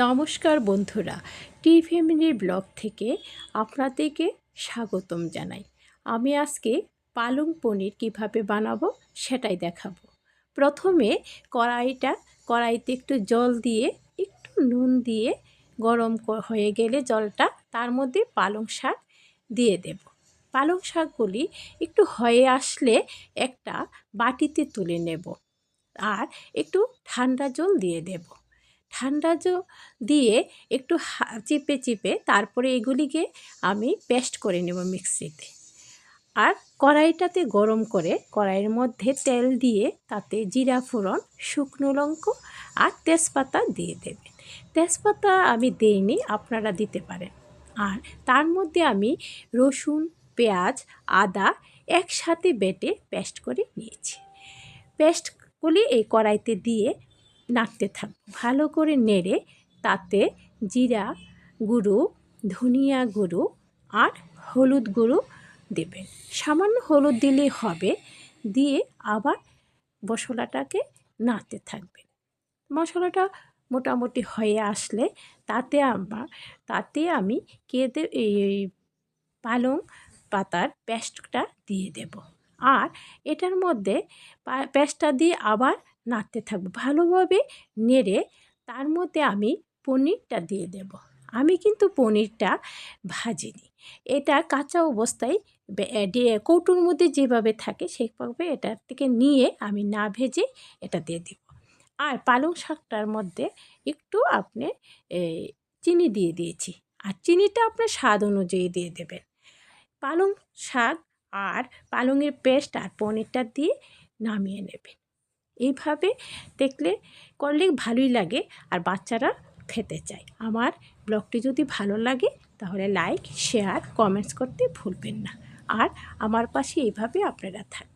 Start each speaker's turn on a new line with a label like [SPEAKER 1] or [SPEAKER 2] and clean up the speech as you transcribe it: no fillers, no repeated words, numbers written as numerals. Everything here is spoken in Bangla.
[SPEAKER 1] নমস্কার বন্ধুরা, টি ফ্যামিলির ব্লগ থেকে আপনাদেরকে স্বাগতম জানাই। আমি আজকে পালং পনির কিভাবে বানাবো সেটাই দেখাবো। প্রথমে কড়াইতে একটু জল দিয়ে একটু নুন দিয়ে গরম হয়ে গেলে জলটা তার মধ্যে পালং শাক দিয়ে দেব। পালং শাকগুলি একটু হয়ে আসলে একটা বাটিতে তুলে নেব আর একটু ঠান্ডা জল দিয়ে দেব। ঠান্ডা জল দিয়ে একটু চিপে চিপে তারপরে এগুলিকে আমি পেস্ট করে নেব মিক্সিতে। আর কড়াইটাতে গরম করে কড়াইয়ের মধ্যে তেল দিয়ে তাতে জিরা ফোড়ন, শুকনো লঙ্কা আর তেজপাতা দিয়ে দেবেন। তেজপাতা আমি দেইনি, আপনারা দিতে পারেন। আর তার মধ্যে আমি রসুন, পেঁয়াজ, আদা একসাথে বেটে পেস্ট করে নিয়েছি। পেস্টগুলি এই কড়াইতে দিয়ে নাড়তে থাকবো, ভালো করে নেড়ে তাতে জিরা গুঁড়ো, ধনিয়া গুঁড়ো আর হলুদ গুঁড়ো দেবেন। সামান্য হলুদ দিলেই হবে। দিয়ে আবার মশলাটাকে নাড়তে থাকবেন। মশলাটা মোটামুটি হয়ে আসলে তাতে আমি এই পালং পাতার পেস্টটা দিয়ে দেব। আর এটার মধ্যে পেস্টটা দিয়ে আবার নাড়তে থাকবো, ভালোভাবে নেড়ে তার মধ্যে আমি পনিরটা দিয়ে দেব। আমি কিন্তু পনিরটা ভাজিনি, এটা কাঁচা অবস্থায় কৌটোর মধ্যে যেভাবে থাকে সেইভাবে এটার থেকে নিয়ে আমি না ভেজে এটা দিয়ে দেব। আর পালং শাকটার মধ্যে একটু আপনি চিনি দিয়ে দিয়েছি, আর চিনিটা আপনার স্বাদ অনুযায়ী দিয়ে দেবেন। পালং শাক আর পালংয়ের পেস্ট আর পনিরটা দিয়ে নামিয়ে নেবেন। এইভাবে করলে ভালোই লাগে আর বাচ্চারা খেতে চায়। আমার ব্লগটি যদি ভালো লাগে তাহলে লাইক, শেয়ার, কমেন্টস করতে ভুলবেন না। আর আমার পাশে এইভাবে আপনারা থাকবেন।